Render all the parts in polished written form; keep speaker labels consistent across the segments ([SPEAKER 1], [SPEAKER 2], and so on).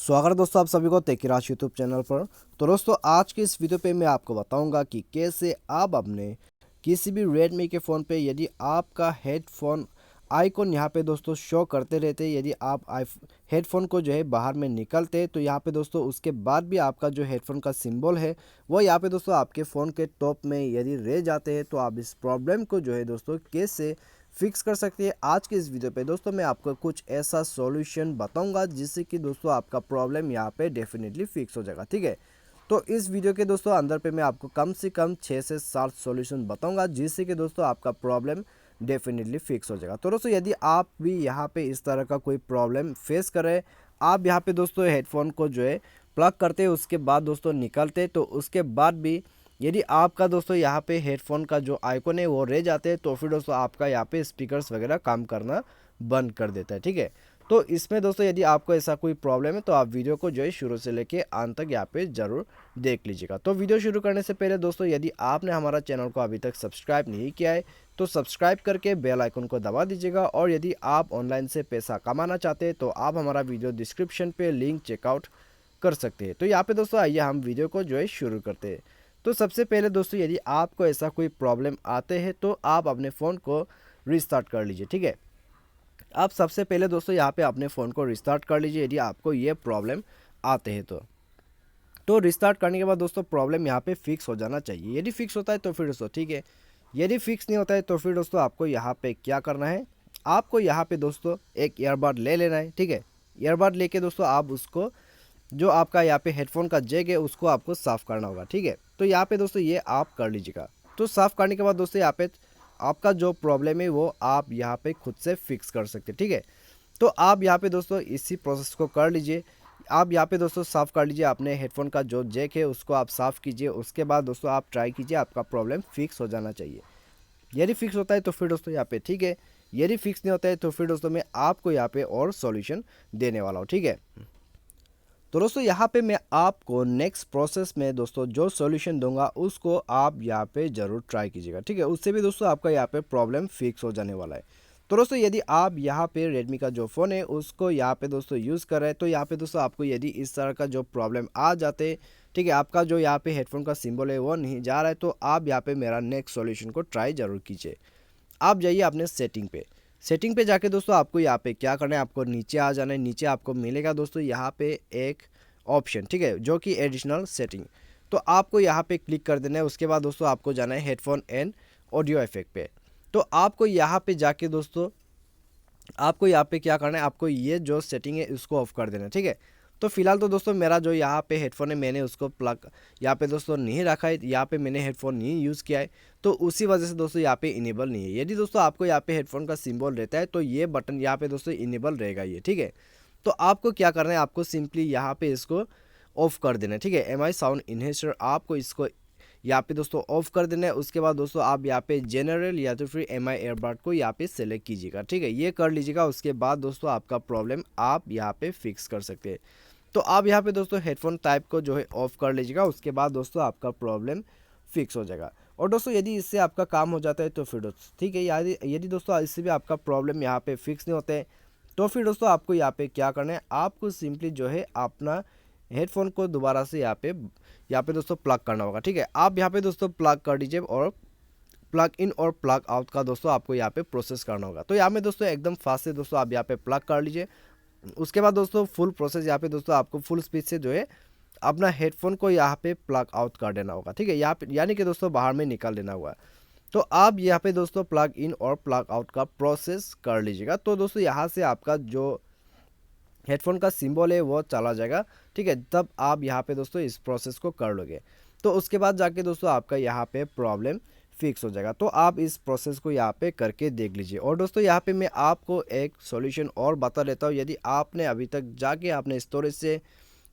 [SPEAKER 1] स्वागत है दोस्तों आप सभी को टेकीराज यूट्यूब चैनल पर। तो दोस्तों आज की इस वीडियो पे मैं आपको बताऊंगा कि कैसे आप अपने किसी भी रेडमी के फ़ोन पे यदि आपका हेडफोन आइकॉन यहाँ पे दोस्तों शो करते रहते, यदि आप हेडफोन को जो है बाहर में निकलते तो यहाँ पे दोस्तों उसके बाद भी आपका जो हेडफोन का सिंबल है वो यहाँ पे दोस्तों आपके फ़ोन के टॉप में यदि रह जाते हैं, तो आप इस प्रॉब्लम को जो है दोस्तों कैसे फिक्स कर सकते हैं। आज के इस वीडियो पे दोस्तों मैं आपको कुछ ऐसा सॉल्यूशन बताऊंगा जिससे कि दोस्तों आपका प्रॉब्लम यहाँ पे डेफिनेटली फिक्स हो जाएगा। ठीक है, तो इस वीडियो के दोस्तों अंदर पे मैं आपको कम से कम 6 से 7 सॉल्यूशन बताऊंगा जिससे कि दोस्तों आपका प्रॉब्लम डेफिनेटली फिक्स हो जाएगा। तो दोस्तों यदि आप भी यहाँ पे इस तरह का कोई प्रॉब्लम फेस करें, आप यहाँ पे दोस्तों हेडफोन को जो है प्लग करते उसके बाद दोस्तों निकलते, तो उसके बाद भी यदि आपका दोस्तों यहाँ पे हेडफोन का जो आइकॉन है वो रह जाते हैं, तो फिर दोस्तों आपका यहाँ पे स्पीकर्स वगैरह काम करना बंद कर देता है। ठीक है, तो इसमें दोस्तों यदि आपको ऐसा कोई प्रॉब्लम है तो आप वीडियो को जो है शुरू से लेके अंत तक यहाँ पे ज़रूर देख लीजिएगा। तो वीडियो शुरू करने से पहले दोस्तों यदि आपने हमारा चैनल को अभी तक सब्सक्राइब नहीं किया है तो सब्सक्राइब करके बेल आइकन को दबा दीजिएगा, और यदि आप ऑनलाइन से पैसा कमाना चाहते हैं तो आप हमारा वीडियो डिस्क्रिप्शन पे लिंक चेकआउट कर सकते हैं। तो यहाँ पे दोस्तों आइए हम वीडियो को जो है शुरू करते हैं। तो सबसे पहले दोस्तों यदि आपको ऐसा कोई प्रॉब्लम आते हैं तो आप अपने फ़ोन को रिस्टार्ट कर लीजिए। ठीक है, आप सबसे पहले दोस्तों यहाँ पे अपने फ़ोन को रिस्टार्ट कर लीजिए यदि आपको ये प्रॉब्लम आते हैं तो रिस्टार्ट करने के बाद दोस्तों प्रॉब्लम यहाँ पे फिक्स हो जाना चाहिए। यदि फिक्स होता है तो फिर दोस्तों ठीक है, यदि फिक्स नहीं होता है तो फिर दोस्तों आपको यहाँ पे क्या करना है, आपको यहाँ पे दोस्तों एक ईयरबड ले लेना है। ठीक है, ईयरबड लेके दोस्तों आप उसको जो आपका यहाँ पे हेडफोन का जैक है उसको आपको साफ़ करना होगा। ठीक है, तो यहाँ पे दोस्तों ये आप कर लीजिएगा। तो साफ़ करने के बाद दोस्तों यहाँ पे आपका जो प्रॉब्लम है वो आप यहाँ पे खुद से फिक्स कर सकते हैं। ठीक है, तो आप यहाँ पे दोस्तों इसी प्रोसेस को कर लीजिए। आप यहाँ पे दोस्तों साफ़ कर लीजिए अपने हेडफोन का जो जैक है उसको आप साफ़ कीजिए। उसके बाद दोस्तों आप ट्राई कीजिए, आपका प्रॉब्लम फिक्स हो जाना चाहिए। यदि फिक्स होता है तो फिर दोस्तों यहाँ पे ठीक है, यदि फिक्स नहीं होता है तो फिर दोस्तों मैं आपको यहाँ पे और सॉल्यूशन देने वाला हूँ। ठीक है, तो दोस्तों यहाँ पे मैं आपको नेक्स्ट प्रोसेस में दोस्तों जो सॉल्यूशन दूंगा उसको आप यहाँ पे ज़रूर ट्राई कीजिएगा। ठीक है, उससे भी दोस्तों आपका यहाँ पे प्रॉब्लम फिक्स हो जाने वाला है। तो दोस्तों यदि आप यहाँ पे रेडमी का जो फ़ोन है उसको यहाँ पे दोस्तों यूज़ कर रहे हैं, तो यहाँ पे दोस्तों आपको यदि इस तरह का जो प्रॉब्लम आ जाते, ठीक है, आपका जो यहाँ पे हेडफोन का सिंबल है वो नहीं जा रहा है, तो आप यहाँ पे मेरा नेक्स्ट सॉल्यूशन को ट्राई ज़रूर कीजिए। आप जाइए अपने सेटिंग पे जाके दोस्तों आपको यहाँ पे क्या करना है, आपको नीचे आ जाना है। नीचे आपको मिलेगा दोस्तों यहाँ पे एक ऑप्शन, ठीक है, जो कि एडिशनल सेटिंग। तो आपको यहाँ पे क्लिक कर देना है। उसके बाद दोस्तों आपको जाना है हेडफोन एंड ऑडियो इफेक्ट पे। तो आपको यहाँ पे जाके दोस्तों आपको यहाँ पे क्या करना है, आपको ये जो सेटिंग है इसको ऑफ कर देना है। ठीक है, तो फिलहाल तो दोस्तों मेरा जो यहाँ पे हेडफोन है मैंने उसको प्लग यहाँ पे दोस्तों नहीं रखा है, यहाँ पे मैंने हेडफोन नहीं यूज़ किया है, तो उसी वजह से दोस्तों यहाँ पे इनेबल नहीं है। यदि दोस्तों आपको यहाँ पे हेडफोन का सिंबल रहता है तो ये बटन यहाँ पे दोस्तों इनेबल रहेगा ये। ठीक है, तो आपको क्या करना है, आपको सिंपली यहाँ पे इसको ऑफ कर देना है। ठीक है, एम आई साउंड इन्हेंसर आपको इसको यहाँ पे दोस्तों ऑफ कर देना है। उसके बाद दोस्तों आप यहाँ पे जनरल या तो फिर एम आई एयरबड को यहाँ पे सेलेक्ट कीजिएगा। ठीक है, ये कर लीजिएगा। उसके बाद दोस्तों आपका प्रॉब्लम आप यहाँ पे फिक्स कर सकते हैं। तो आप यहाँ पे दोस्तों हेडफोन टाइप को जो है ऑफ कर लीजिएगा। उसके बाद दोस्तों आपका प्रॉब्लम फिक्स हो जाएगा। और दोस्तों यदि इससे आपका काम हो जाता है तो फिर दोस्तों ठीक है, यदि यदि दोस्तों इससे भी आपका प्रॉब्लम यहाँ पे फिक्स नहीं होते हैं तो फिर दोस्तों आपको यहाँ पे क्या करना है, आपको सिंपली जो है अपना हेडफोन को दोबारा से यहाँ पे दोस्तों प्लग करना होगा। ठीक है, आप यहाँ पे दोस्तों प्लग कर दीजिए और प्लग इन और प्लग आउट का दोस्तों आपको यहाँ पे प्रोसेस करना होगा। तो यहाँ में दोस्तों एकदम फास्ट से दोस्तों आप यहाँ पे प्लग कर लीजिए। उसके बाद दोस्तों फुल प्रोसेस यहाँ पे दोस्तों आपको फुल स्पीड से जो है अपना हेडफोन को यहाँ पे प्लग आउट कर देना होगा। ठीक है, यहाँ पे यानी कि दोस्तों बाहर में निकाल देना होगा। तो आप यहाँ पे दोस्तों प्लग इन और प्लग आउट का प्रोसेस कर लीजिएगा। तो दोस्तों यहाँ से आपका जो हेडफोन का सिंबल है वो चला जाएगा। ठीक है, तब आप यहाँ पे दोस्तों इस प्रोसेस को कर लोगे तो उसके बाद जाके दोस्तों आपका यहाँ पे प्रॉब्लम फिक्स हो जाएगा। तो आप इस प्रोसेस को यहाँ पे करके देख लीजिए। और दोस्तों यहाँ पे मैं आपको एक सॉल्यूशन और बता देता हूँ। यदि आपने अभी तक जाके आपने स्टोरेज से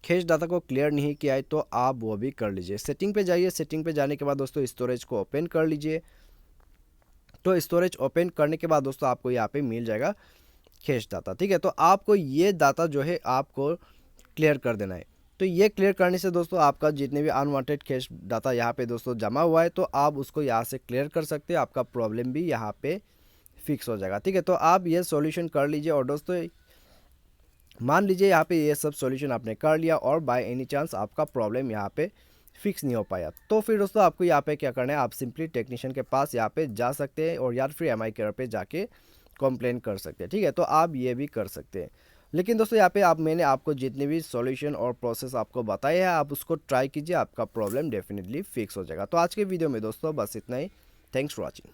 [SPEAKER 1] कैश डाटा को क्लियर नहीं किया है तो आप वो भी कर लीजिए। सेटिंग पे जाइए, सेटिंग पे जाने के बाद दोस्तों स्टोरेज को ओपन कर लीजिए। तो स्टोरेज ओपन करने के बाद दोस्तों आपको यहाँ पे मिल जाएगा कैश डाटा। ठीक है, तो आपको ये डाटा जो है आपको क्लियर कर देना है। तो ये क्लियर करने से दोस्तों आपका जितने भी अनवांटेड कैश डाटा यहाँ पे दोस्तों जमा हुआ है तो आप उसको यहाँ से क्लियर कर सकते हैं। आपका प्रॉब्लम भी यहाँ पे फिक्स हो जाएगा। ठीक है, तो आप ये सॉल्यूशन कर लीजिए। और दोस्तों मान लीजिए यहाँ पे ये सब सॉल्यूशन आपने कर लिया और बाय एनी चांस आपका प्रॉब्लम यहाँ पे फिक्स नहीं हो पाया, तो फिर दोस्तों आपको यहाँ पे क्या करना है, आप सिंपली टेक्नीशियन के पास यहाँ पे जा सकते हैं और या फिर एम आई केयर पे जाके कंप्लेन कर सकते हैं। ठीक है, तो आप ये भी कर सकते हैं। लेकिन दोस्तों यहाँ पे मैंने आपको जितने भी सॉल्यूशन और प्रोसेस आपको बताए हैं, आप उसको ट्राई कीजिए, आपका प्रॉब्लम डेफिनेटली फिक्स हो जाएगा। तो आज के वीडियो में दोस्तों बस इतना ही। Thanks for watching.